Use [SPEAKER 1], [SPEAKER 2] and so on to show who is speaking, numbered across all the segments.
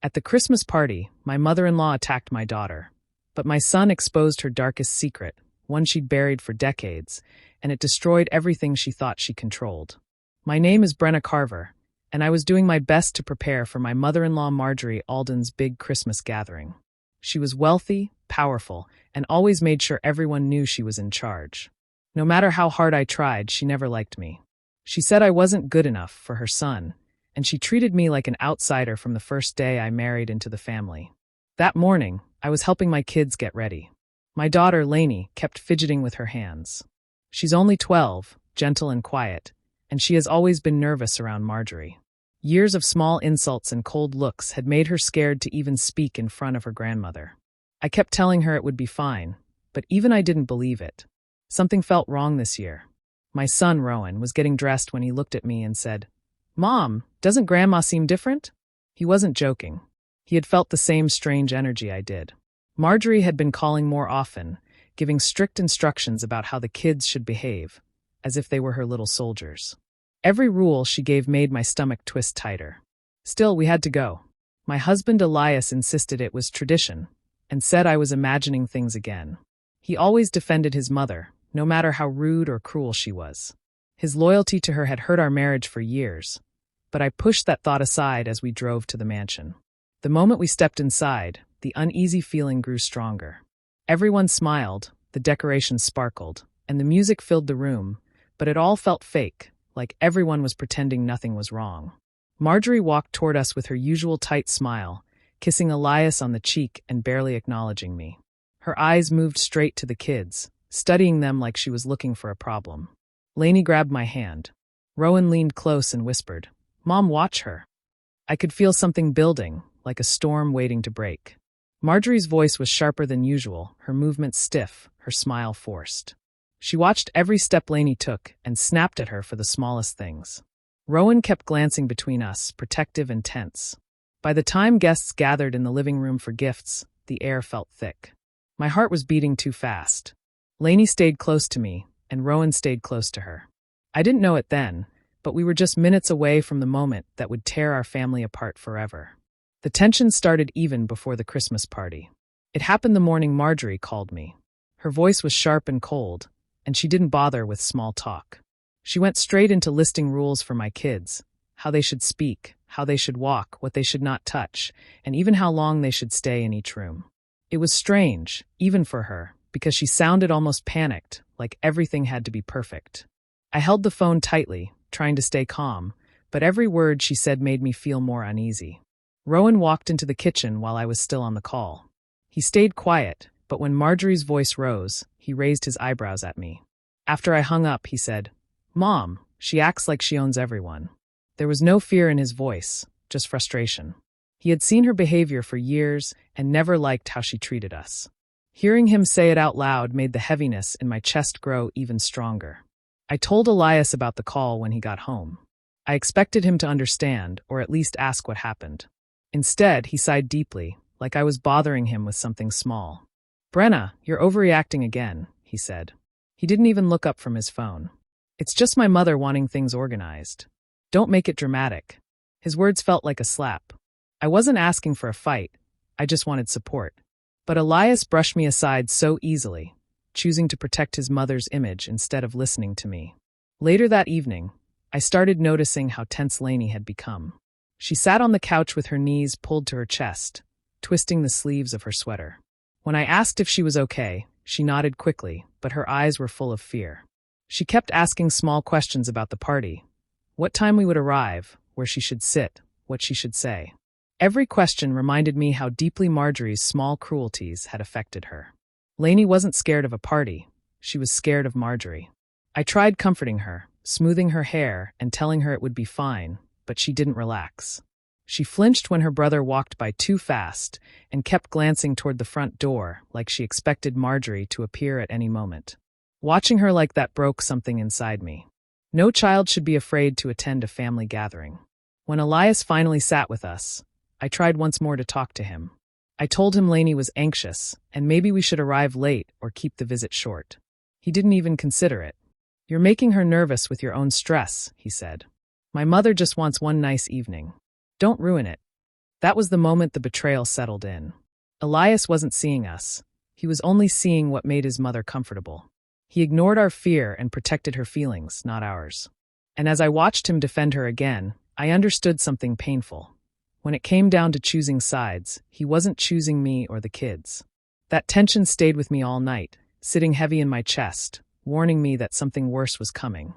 [SPEAKER 1] At the Christmas party, my mother-in-law attacked my daughter. But my son exposed her darkest secret, one she'd buried for decades, and it destroyed everything she thought she controlled. My name is Brenna Carver, and I was doing my best to prepare for my mother-in-law Marjorie Alden's big Christmas gathering. She was wealthy, powerful, and always made sure everyone knew she was in charge. No matter how hard I tried, she never liked me. She said I wasn't good enough for her son, and she treated me like an outsider from the first day I married into the family. That morning, I was helping my kids get ready. My daughter, Lainey, kept fidgeting with her hands. She's only 12, gentle and quiet, and she has always been nervous around Marjorie. Years of small insults and cold looks had made her scared to even speak in front of her grandmother. I kept telling her it would be fine, but even I didn't believe it. Something felt wrong this year. My son, Rowan, was getting dressed when he looked at me and said, "Mom, doesn't Grandma seem different?" He wasn't joking. He had felt the same strange energy I did. Marjorie had been calling more often, giving strict instructions about how the kids should behave, as if they were her little soldiers. Every rule she gave made my stomach twist tighter. Still, we had to go. My husband Elias insisted it was tradition, and said I was imagining things again. He always defended his mother, no matter how rude or cruel she was. His loyalty to her had hurt our marriage for years, but I pushed that thought aside as we drove to the mansion. The moment we stepped inside, the uneasy feeling grew stronger. Everyone smiled, the decorations sparkled, and the music filled the room, but it all felt fake, like everyone was pretending nothing was wrong. Marjorie walked toward us with her usual tight smile, kissing Elias on the cheek and barely acknowledging me. Her eyes moved straight to the kids, studying them like she was looking for a problem. Lainey grabbed my hand. Rowan leaned close and whispered, "Mom, watch her." I could feel something building, like a storm waiting to break. Marjorie's voice was sharper than usual, her movements stiff, her smile forced. She watched every step Lainey took and snapped at her for the smallest things. Rowan kept glancing between us, protective and tense. By the time guests gathered in the living room for gifts, the air felt thick. My heart was beating too fast. Lainey stayed close to me, and Rowan stayed close to her. I didn't know it then, but we were just minutes away from the moment that would tear our family apart forever. The tension started even before the Christmas party. It happened the morning Marjorie called me. Her voice was sharp and cold, and she didn't bother with small talk. She went straight into listing rules for my kids, how they should speak, how they should walk, what they should not touch, and even how long they should stay in each room. It was strange, even for her, because she sounded almost panicked, like everything had to be perfect. I held the phone tightly, trying to stay calm, but every word she said made me feel more uneasy. Rowan walked into the kitchen while I was still on the call. He stayed quiet, but when Marjorie's voice rose, he raised his eyebrows at me. After I hung up, he said, "Mom, she acts like she owns everyone." There was no fear in his voice, just frustration. He had seen her behavior for years and never liked how she treated us. Hearing him say it out loud made the heaviness in my chest grow even stronger. I told Elias about the call when he got home. I expected him to understand, or at least ask what happened. Instead, he sighed deeply, like I was bothering him with something small. "Brenna, you're overreacting again," he said. He didn't even look up from his phone. "It's just my mother wanting things organized. Don't make it dramatic." His words felt like a slap. I wasn't asking for a fight, I just wanted support. But Elias brushed me aside so easily, choosing to protect his mother's image instead of listening to me. Later that evening, I started noticing how tense Lainey had become. She sat on the couch with her knees pulled to her chest, twisting the sleeves of her sweater. When I asked if she was okay, she nodded quickly, but her eyes were full of fear. She kept asking small questions about the party, what time we would arrive, where she should sit, what she should say. Every question reminded me how deeply Marjorie's small cruelties had affected her. Lainey wasn't scared of a party, she was scared of Marjorie. I tried comforting her, smoothing her hair and telling her it would be fine, but she didn't relax. She flinched when her brother walked by too fast and kept glancing toward the front door like she expected Marjorie to appear at any moment. Watching her like that broke something inside me. No child should be afraid to attend a family gathering. When Elias finally sat with us, I tried once more to talk to him. I told him Lainey was anxious, and maybe we should arrive late or keep the visit short. He didn't even consider it. "You're making her nervous with your own stress," he said. "My mother just wants one nice evening. Don't ruin it." That was the moment the betrayal settled in. Elias wasn't seeing us. He was only seeing what made his mother comfortable. He ignored our fear and protected her feelings, not ours. And as I watched him defend her again, I understood something painful. When it came down to choosing sides, he wasn't choosing me or the kids. That tension stayed with me all night, sitting heavy in my chest, warning me that something worse was coming.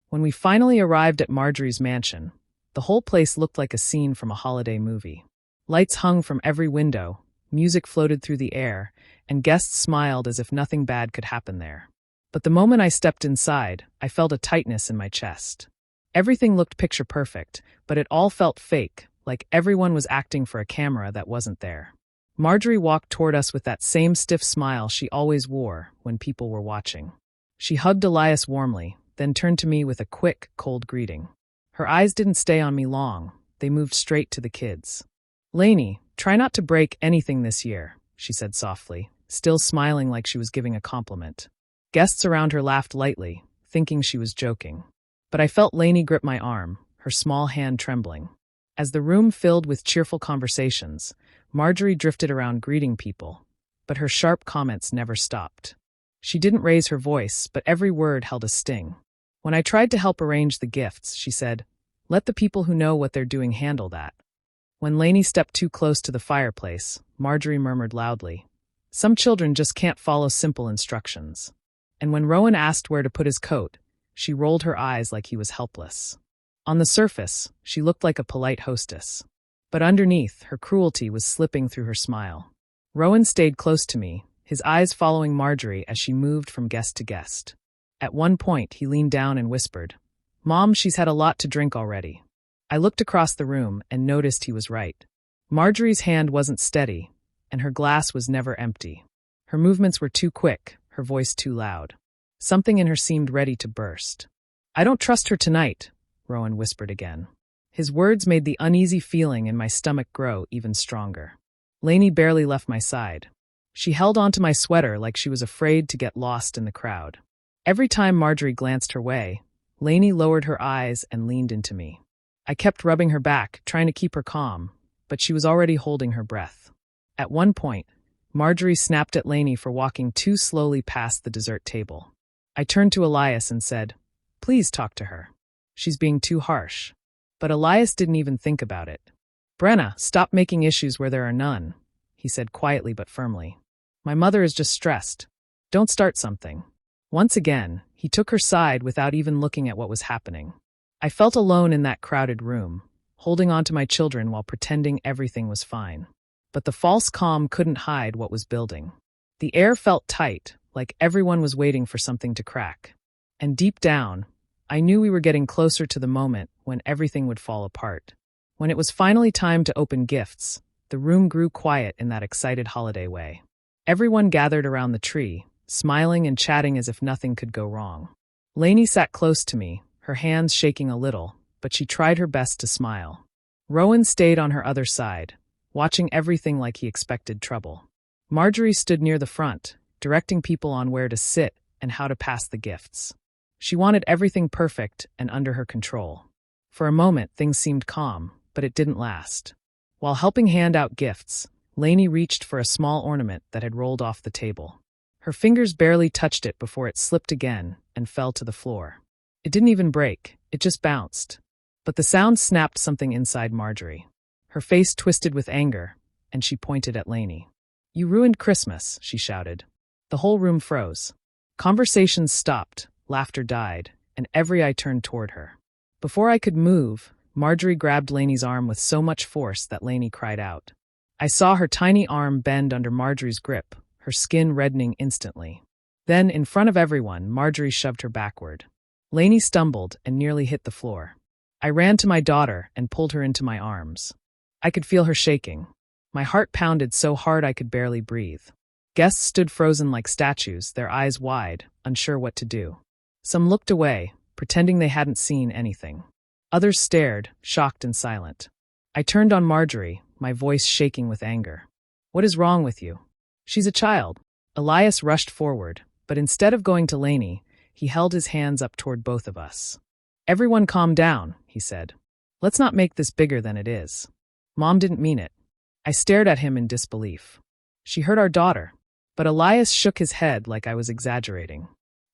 [SPEAKER 1] When we finally arrived at Marjorie's mansion, the whole place looked like a scene from a holiday movie. Lights hung from every window, music floated through the air, and guests smiled as if nothing bad could happen there. But the moment I stepped inside, I felt a tightness in my chest. Everything looked picture perfect, but it all felt fake, like everyone was acting for a camera that wasn't there. Marjorie walked toward us with that same stiff smile she always wore when people were watching. She hugged Elias warmly, then turned to me with a quick, cold greeting. Her eyes didn't stay on me long. They moved straight to the kids. "Lainey, try not to break anything this year," she said softly, still smiling like she was giving a compliment. Guests around her laughed lightly, thinking she was joking. But I felt Lainey grip my arm, her small hand trembling. As the room filled with cheerful conversations, Marjorie drifted around greeting people, but her sharp comments never stopped. She didn't raise her voice, but every word held a sting. When I tried to help arrange the gifts, she said, "Let the people who know what they're doing handle that." When Lainey stepped too close to the fireplace, Marjorie murmured loudly, "Some children just can't follow simple instructions." And when Rowan asked where to put his coat, she rolled her eyes like he was helpless. On the surface, she looked like a polite hostess. But underneath, her cruelty was slipping through her smile. Rowan stayed close to me, his eyes following Marjorie as she moved from guest to guest. At one point, he leaned down and whispered, "Mom, she's had a lot to drink already." I looked across the room and noticed he was right. Marjorie's hand wasn't steady, and her glass was never empty. Her movements were too quick, her voice too loud. Something in her seemed ready to burst. "I don't trust her tonight," Rowan whispered again. His words made the uneasy feeling in my stomach grow even stronger. Lainey barely left my side. She held onto my sweater like she was afraid to get lost in the crowd. Every time Marjorie glanced her way, Lainey lowered her eyes and leaned into me. I kept rubbing her back, trying to keep her calm, but she was already holding her breath. At one point, Marjorie snapped at Lainey for walking too slowly past the dessert table. I turned to Elias and said, "Please talk to her. She's being too harsh." But Elias didn't even think about it. "Brenna, stop making issues where there are none," he said quietly but firmly. "My mother is just stressed. Don't start something." Once again, he took her side without even looking at what was happening. I felt alone in that crowded room, holding on to my children while pretending everything was fine. But the false calm couldn't hide what was building. The air felt tight, like everyone was waiting for something to crack. And deep down, I knew we were getting closer to the moment when everything would fall apart. When it was finally time to open gifts, the room grew quiet in that excited holiday way. Everyone gathered around the tree, smiling and chatting as if nothing could go wrong. Lainey sat close to me, her hands shaking a little, but she tried her best to smile. Rowan stayed on her other side, watching everything like he expected trouble. Marjorie stood near the front, directing people on where to sit and how to pass the gifts. She wanted everything perfect and under her control. For a moment, things seemed calm, but it didn't last. While helping hand out gifts, Lainey reached for a small ornament that had rolled off the table. Her fingers barely touched it before it slipped again and fell to the floor. It didn't even break, it just bounced. But the sound snapped something inside Marjorie. Her face twisted with anger, and she pointed at Lainey. "You ruined Christmas," she shouted. The whole room froze. Conversations stopped, laughter died, and every eye turned toward her. Before I could move, Marjorie grabbed Lainey's arm with so much force that Lainey cried out. I saw her tiny arm bend under Marjorie's grip, her skin reddening instantly. Then, in front of everyone, Marjorie shoved her backward. Lainey stumbled and nearly hit the floor. I ran to my daughter and pulled her into my arms. I could feel her shaking. My heart pounded so hard I could barely breathe. Guests stood frozen like statues, their eyes wide, unsure what to do. Some looked away, pretending they hadn't seen anything. Others stared, shocked and silent. I turned on Marjorie, my voice shaking with anger. "What is wrong with you?" "She's a child." Elias rushed forward, but instead of going to Lainey, he held his hands up toward both of us. "Everyone calm down," he said. "Let's not make this bigger than it is. Mom didn't mean it. I stared at him in disbelief. She hurt our daughter. But Elias shook his head like I was exaggerating.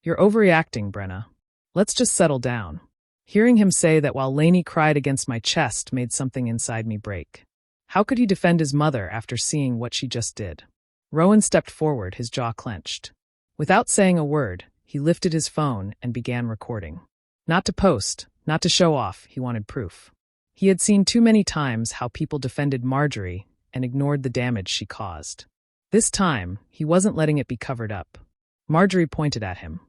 [SPEAKER 1] You're overreacting, Brenna. Let's just settle down. Hearing him say that while Lainey cried against my chest made something inside me break. How could he defend his mother after seeing what she just did? Rowan stepped forward, his jaw clenched. Without saying a word, he lifted his phone and began recording. Not to post, not to show off, he wanted proof. He had seen too many times how people defended Marjorie and ignored the damage she caused. This time, he wasn't letting it be covered up. Marjorie pointed at him.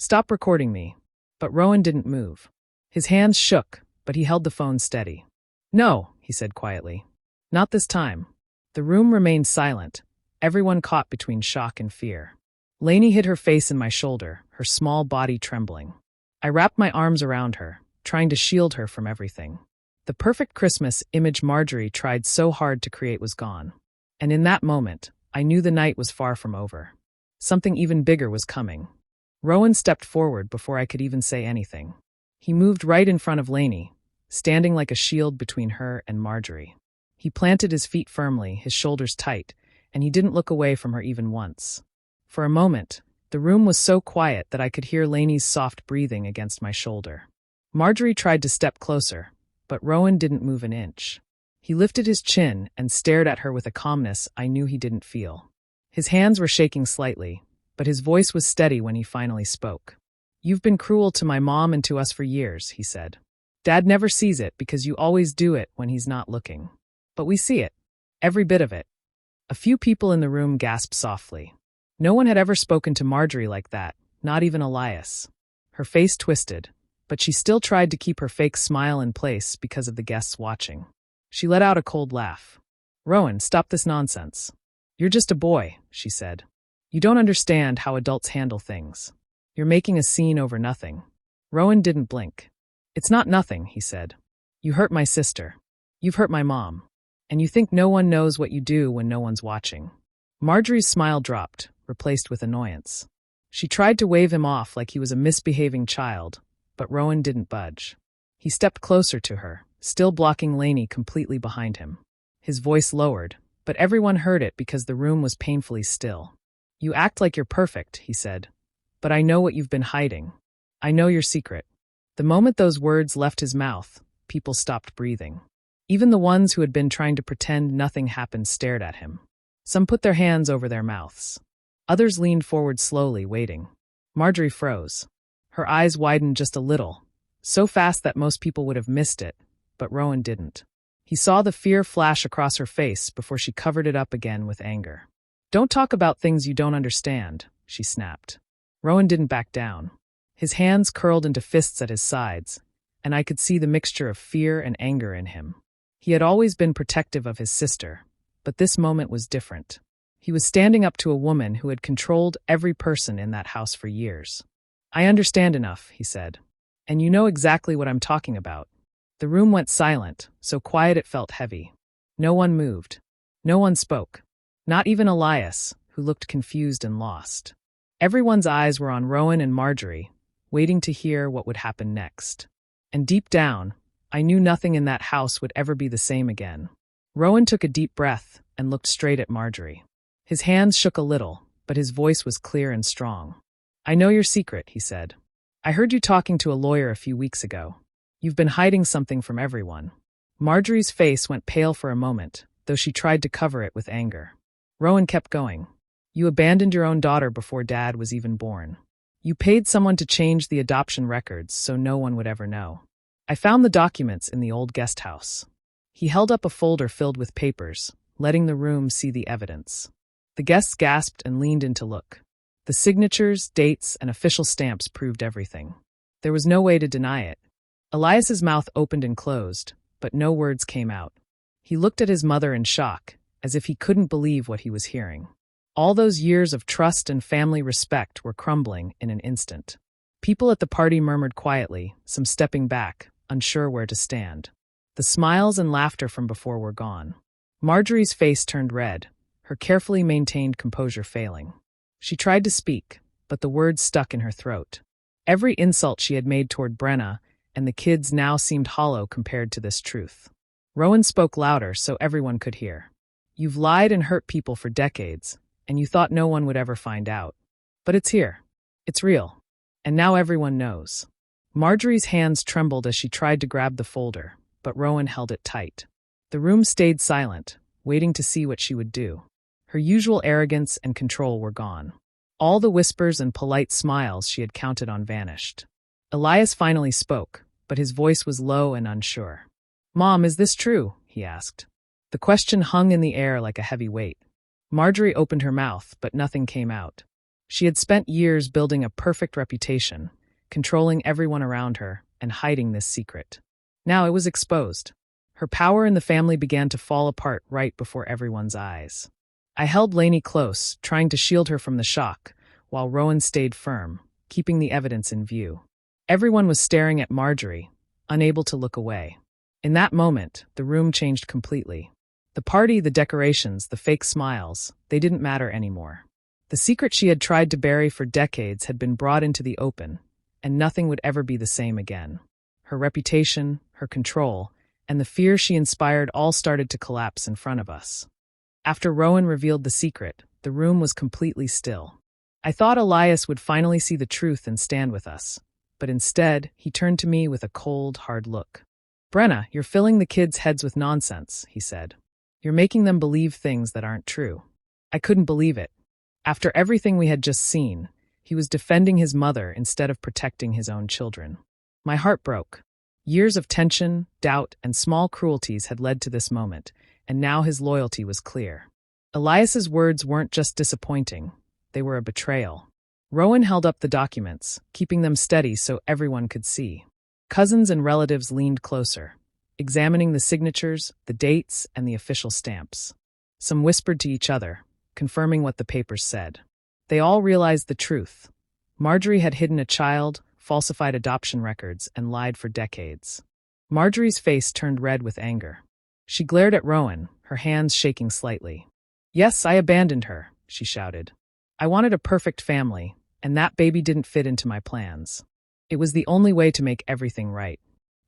[SPEAKER 1] Stop recording me. But Rowan didn't move. His hands shook, but he held the phone steady. No, he said quietly. Not this time. The room remained silent, everyone caught between shock and fear. Lainey hid her face in my shoulder, her small body trembling. I wrapped my arms around her, trying to shield her from everything. The perfect Christmas image Marjorie tried so hard to create was gone. And in that moment, I knew the night was far from over. Something even bigger was coming. Rowan stepped forward before I could even say anything. He moved right in front of Lainey, standing like a shield between her and Marjorie. He planted his feet firmly, his shoulders tight, and he didn't look away from her even once. For a moment, the room was so quiet that I could hear Lainey's soft breathing against my shoulder. Marjorie tried to step closer, but Rowan didn't move an inch. He lifted his chin and stared at her with a calmness I knew he didn't feel. His hands were shaking slightly, but his voice was steady when he finally spoke. You've been cruel to my mom and to us for years, he said. Dad never sees it because you always do it when he's not looking. But we see it. Every bit of it. A few people in the room gasped softly. No one had ever spoken to Marjorie like that, not even Elias. Her face twisted, but she still tried to keep her fake smile in place because of the guests watching. She let out a cold laugh. Rowan, stop this nonsense. You're just a boy, she said. You don't understand how adults handle things. You're making a scene over nothing. Rowan didn't blink. It's not nothing, he said. You hurt my sister. You've hurt my mom. And you think no one knows what you do when no one's watching. Marjorie's smile dropped, replaced with annoyance. She tried to wave him off like he was a misbehaving child, but Rowan didn't budge. He stepped closer to her, still blocking Lainey completely behind him. His voice lowered, but everyone heard it because the room was painfully still. You act like you're perfect, he said. But I know what you've been hiding. I know your secret. The moment those words left his mouth, people stopped breathing. Even the ones who had been trying to pretend nothing happened stared at him. Some put their hands over their mouths. Others leaned forward slowly, waiting. Marjorie froze. Her eyes widened just a little, so fast that most people would have missed it, but Rowan didn't. He saw the fear flash across her face before she covered it up again with anger. Don't talk about things you don't understand, she snapped. Rowan didn't back down. His hands curled into fists at his sides, and I could see the mixture of fear and anger in him. He had always been protective of his sister, but this moment was different. He was standing up to a woman who had controlled every person in that house for years. I understand enough, he said. And you know exactly what I'm talking about. The room went silent, so quiet it felt heavy. No one moved. No one spoke. Not even Elias, who looked confused and lost. Everyone's eyes were on Rowan and Marjorie, waiting to hear what would happen next. And deep down, I knew nothing in that house would ever be the same again. Rowan took a deep breath and looked straight at Marjorie. His hands shook a little, but his voice was clear and strong. I know your secret, he said. I heard you talking to a lawyer a few weeks ago. You've been hiding something from everyone. Marjorie's face went pale for a moment, though she tried to cover it with anger. Rowan kept going. You abandoned your own daughter before Dad was even born. You paid someone to change the adoption records so no one would ever know. I found the documents in the old guest house. He held up a folder filled with papers, letting the room see the evidence. The guests gasped and leaned in to look. The signatures, dates, and official stamps proved everything. There was no way to deny it. Elias's mouth opened and closed, but no words came out. He looked at his mother in shock, as if he couldn't believe what he was hearing. All those years of trust and family respect were crumbling in an instant. People at the party murmured quietly, some stepping back, unsure where to stand. The smiles and laughter from before were gone. Marjorie's face turned red, her carefully maintained composure failing. She tried to speak, but the words stuck in her throat. Every insult she had made toward Brenna and the kids now seemed hollow compared to this truth. Rowan spoke louder so everyone could hear. You've lied and hurt people for decades, and you thought no one would ever find out. But it's here. It's real. And now everyone knows." Marjorie's hands trembled as she tried to grab the folder, but Rowan held it tight. The room stayed silent, waiting to see what she would do. Her usual arrogance and control were gone. All the whispers and polite smiles she had counted on vanished. Elias finally spoke, but his voice was low and unsure. "Mom, is this true?" he asked. The question hung in the air like a heavy weight. Marjorie opened her mouth, but nothing came out. She had spent years building a perfect reputation, controlling everyone around her, and hiding this secret. Now it was exposed. Her power in the family began to fall apart right before everyone's eyes. I held Lainey close, trying to shield her from the shock, while Rowan stayed firm, keeping the evidence in view. Everyone was staring at Marjorie, unable to look away. In that moment, the room changed completely. The party, the decorations, the fake smiles, they didn't matter anymore. The secret she had tried to bury for decades had been brought into the open, and nothing would ever be the same again. Her reputation, her control, and the fear she inspired all started to collapse in front of us. After Rowan revealed the secret, the room was completely still. I thought Elias would finally see the truth and stand with us, but instead, he turned to me with a cold, hard look. "Brenna, you're filling the kids' heads with nonsense," he said. "You're making them believe things that aren't true." I couldn't believe it. After everything we had just seen, he was defending his mother instead of protecting his own children. My heart broke. Years of tension, doubt, and small cruelties had led to this moment, and now his loyalty was clear. Elias's words weren't just disappointing, they were a betrayal. Rowan held up the documents, keeping them steady so everyone could see. Cousins and relatives leaned closer, examining the signatures, the dates, and the official stamps. Some whispered to each other, confirming what the papers said. They all realized the truth. Marjorie had hidden a child, falsified adoption records, and lied for decades. Marjorie's face turned red with anger. She glared at Rowan, her hands shaking slightly. "Yes, I abandoned her," she shouted. "I wanted a perfect family, and that baby didn't fit into my plans. It was the only way to make everything right."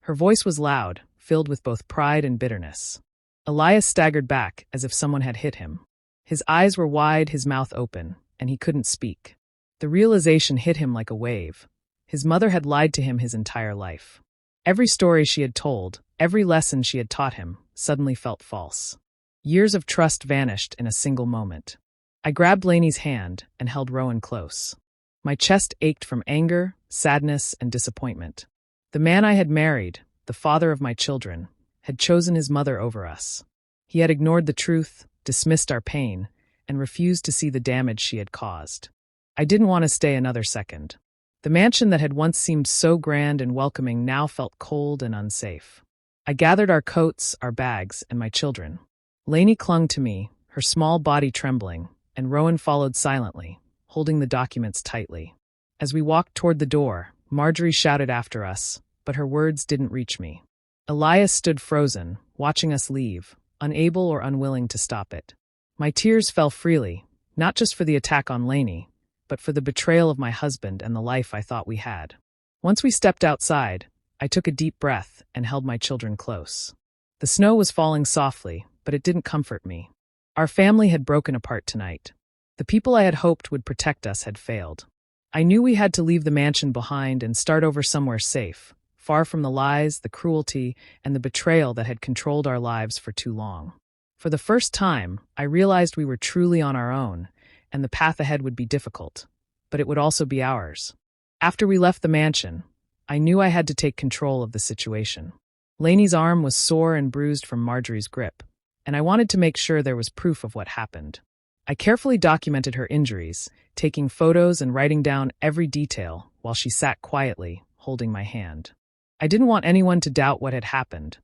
[SPEAKER 1] Her voice was loud, filled with both pride and bitterness. Elias staggered back as if someone had hit him. His eyes were wide, his mouth open, and he couldn't speak. The realization hit him like a wave. His mother had lied to him his entire life. Every story she had told, every lesson she had taught him, suddenly felt false. Years of trust vanished in a single moment. I grabbed Lainey's hand and held Rowan close. My chest ached from anger, sadness, and disappointment. The man I had married, the father of my children, had chosen his mother over us. He had ignored the truth, dismissed our pain, and refused to see the damage she had caused. I didn't want to stay another second. The mansion that had once seemed so grand and welcoming now felt cold and unsafe. I gathered our coats, our bags, and my children. Lainey clung to me, her small body trembling, and Rowan followed silently, holding the documents tightly. As we walked toward the door, Marjorie shouted after us, but her words didn't reach me. Elias stood frozen, watching us leave, unable or unwilling to stop it. My tears fell freely, not just for the attack on Lainey, but for the betrayal of my husband and the life I thought we had. Once we stepped outside, I took a deep breath and held my children close. The snow was falling softly, but it didn't comfort me. Our family had broken apart tonight. The people I had hoped would protect us had failed. I knew we had to leave the mansion behind and start over somewhere safe, far from the lies, the cruelty, and the betrayal that had controlled our lives for too long. For the first time, I realized we were truly on our own, and the path ahead would be difficult, but it would also be ours. After we left the mansion, I knew I had to take control of the situation. Lainey's arm was sore and bruised from Marjorie's grip, and I wanted to make sure there was proof of what happened. I carefully documented her injuries, taking photos and writing down every detail while she sat quietly, holding my hand. I didn't want anyone to doubt what had happened,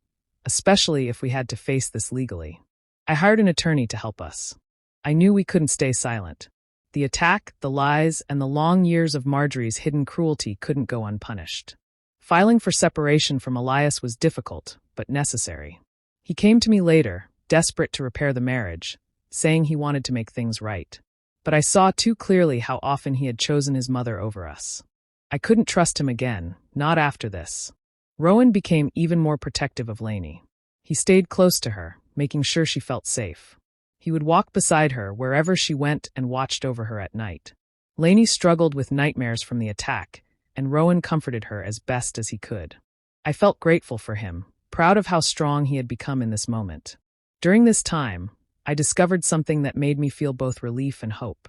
[SPEAKER 1] especially if we had to face this legally. I hired an attorney to help us. I knew we couldn't stay silent. The attack, the lies, and the long years of Marjorie's hidden cruelty couldn't go unpunished. Filing for separation from Elias was difficult, but necessary. He came to me later, desperate to repair the marriage, saying he wanted to make things right. But I saw too clearly how often he had chosen his mother over us. I couldn't trust him again, not after this. Rowan became even more protective of Lainey. He stayed close to her, making sure she felt safe. He would walk beside her wherever she went and watched over her at night. Lainey struggled with nightmares from the attack, and Rowan comforted her as best as he could. I felt grateful for him, proud of how strong he had become in this moment. During this time, I discovered something that made me feel both relief and hope.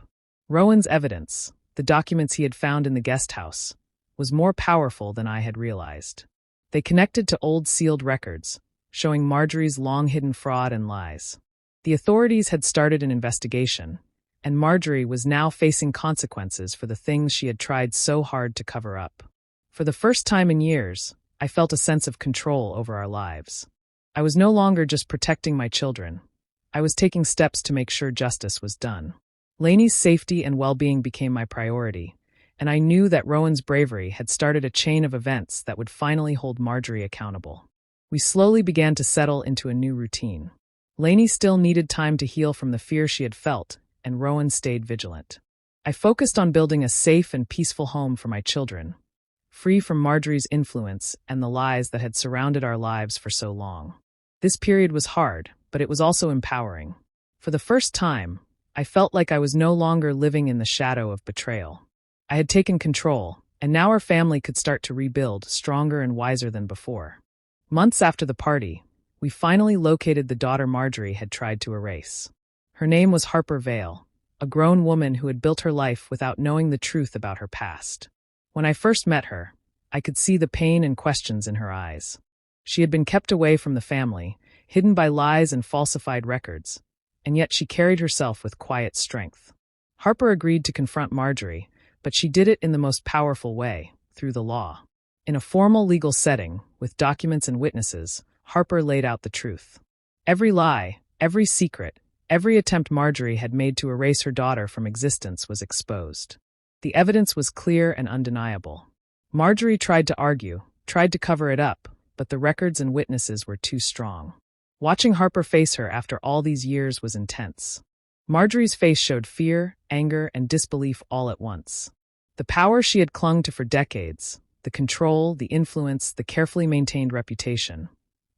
[SPEAKER 1] Rowan's evidence, the documents he had found in the guest house, was more powerful than I had realized. They connected to old sealed records, showing Marjorie's long-hidden fraud and lies. The authorities had started an investigation, and Marjorie was now facing consequences for the things she had tried so hard to cover up. For the first time in years, I felt a sense of control over our lives. I was no longer just protecting my children. I was taking steps to make sure justice was done. Lainey's safety and well-being became my priority, and I knew that Rowan's bravery had started a chain of events that would finally hold Marjorie accountable. We slowly began to settle into a new routine. Lainey still needed time to heal from the fear she had felt, and Rowan stayed vigilant. I focused on building a safe and peaceful home for my children, free from Marjorie's influence and the lies that had surrounded our lives for so long. This period was hard, but it was also empowering. For the first time, I felt like I was no longer living in the shadow of betrayal. I had taken control, and now our family could start to rebuild, stronger and wiser than before. Months after the party, we finally located the daughter Marjorie had tried to erase. Her name was Harper Vale, a grown woman who had built her life without knowing the truth about her past. When I first met her, I could see the pain and questions in her eyes. She had been kept away from the family, hidden by lies and falsified records, and yet she carried herself with quiet strength. Harper agreed to confront Marjorie, but she did it in the most powerful way, through the law. In a formal legal setting, with documents and witnesses, Harper laid out the truth. Every lie, every secret, every attempt Marjorie had made to erase her daughter from existence was exposed. The evidence was clear and undeniable. Marjorie tried to argue, tried to cover it up, but the records and witnesses were too strong. Watching Harper face her after all these years was intense. Marjorie's face showed fear, anger, and disbelief all at once. The power she had clung to for decades, the control, the influence, the carefully maintained reputation,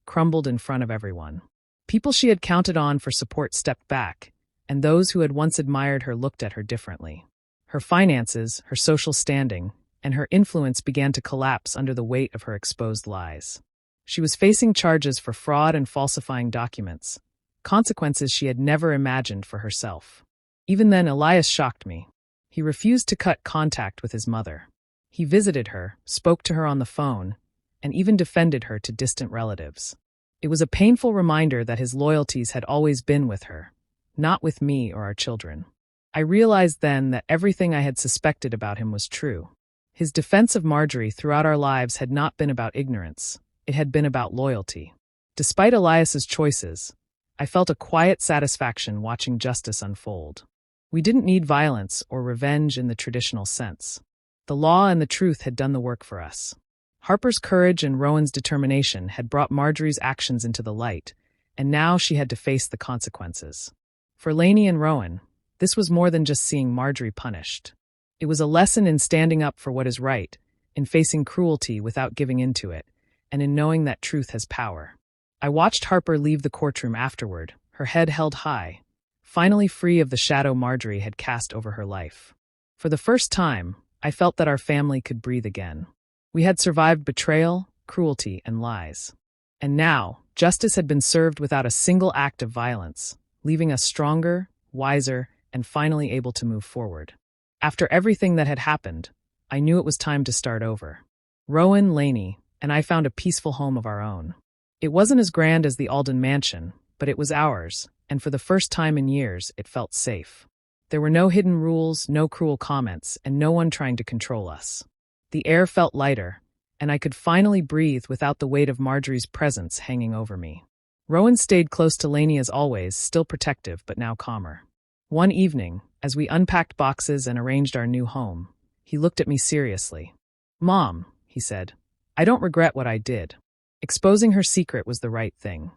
[SPEAKER 1] crumbled in front of everyone. People she had counted on for support stepped back, and those who had once admired her looked at her differently. Her finances, her social standing, and her influence began to collapse under the weight of her exposed lies. She was facing charges for fraud and falsifying documents, consequences she had never imagined for herself. Even then, Elias shocked me. He refused to cut contact with his mother. He visited her, spoke to her on the phone, and even defended her to distant relatives. It was a painful reminder that his loyalties had always been with her, not with me or our children. I realized then that everything I had suspected about him was true. His defense of Marjorie throughout our lives had not been about ignorance. It had been about loyalty. Despite Elias's choices, I felt a quiet satisfaction watching justice unfold. We didn't need violence or revenge in the traditional sense. The law and the truth had done the work for us. Harper's courage and Rowan's determination had brought Marjorie's actions into the light, and now she had to face the consequences. For Lainey and Rowan, this was more than just seeing Marjorie punished. It was a lesson in standing up for what is right, in facing cruelty without giving into it, and in knowing that truth has power. I watched Harper leave the courtroom afterward, her head held high, finally free of the shadow Marjorie had cast over her life. For the first time, I felt that our family could breathe again. We had survived betrayal, cruelty, and lies. And now, justice had been served without a single act of violence, leaving us stronger, wiser, and finally able to move forward. After everything that had happened, I knew it was time to start over. Rowan, Lainey, and I found a peaceful home of our own. It wasn't as grand as the Alden mansion, but it was ours, and for the first time in years, it felt safe. There were no hidden rules, no cruel comments, and no one trying to control us. The air felt lighter, and I could finally breathe without the weight of Marjorie's presence hanging over me. Rowan stayed close to Lainey as always, still protective but now calmer. One evening, as we unpacked boxes and arranged our new home, he looked at me seriously. "Mom," he said, "I don't regret what I did. Exposing her secret was the right thing.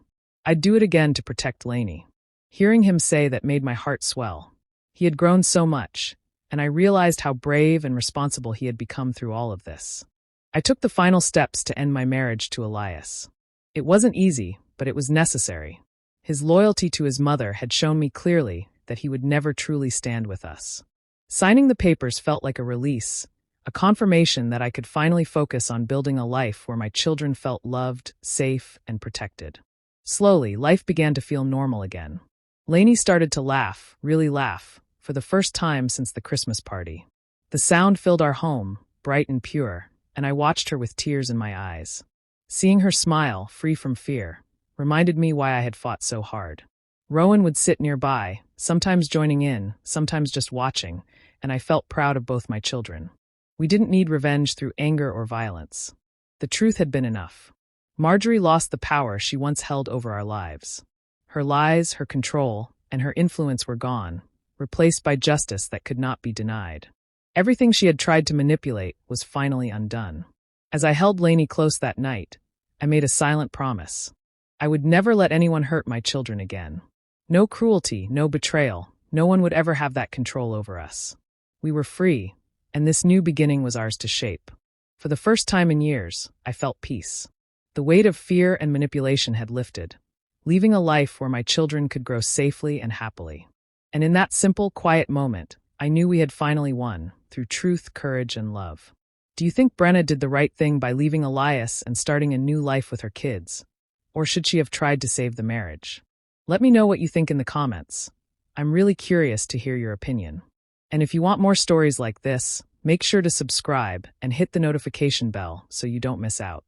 [SPEAKER 1] I'd do it again to protect Lainey." Hearing him say that made my heart swell. He had grown so much, and I realized how brave and responsible he had become through all of this. I took the final steps to end my marriage to Elias. It wasn't easy, but it was necessary. His loyalty to his mother had shown me clearly that he would never truly stand with us. Signing the papers felt like a release, a confirmation that I could finally focus on building a life where my children felt loved, safe, and protected. Slowly, life began to feel normal again. Lainey started to laugh, really laugh, for the first time since the Christmas party. The sound filled our home, bright and pure, and I watched her with tears in my eyes. Seeing her smile, free from fear, reminded me why I had fought so hard. Rowan would sit nearby, sometimes joining in, sometimes just watching, and I felt proud of both my children. We didn't need revenge through anger or violence. The truth had been enough. Marjorie lost the power she once held over our lives. Her lies, her control, and her influence were gone, replaced by justice that could not be denied. Everything she had tried to manipulate was finally undone. As I held Lainey close that night, I made a silent promise. I would never let anyone hurt my children again. No cruelty, no betrayal, no one would ever have that control over us. We were free, and this new beginning was ours to shape. For the first time in years, I felt peace. The weight of fear and manipulation had lifted, leaving a life where my children could grow safely and happily. And in that simple, quiet moment, I knew we had finally won, through truth, courage, and love. Do you think Brenna did the right thing by leaving Elias and starting a new life with her kids? Or should she have tried to save the marriage? Let me know what you think in the comments. I'm really curious to hear your opinion. And if you want more stories like this, make sure to subscribe and hit the notification bell so you don't miss out.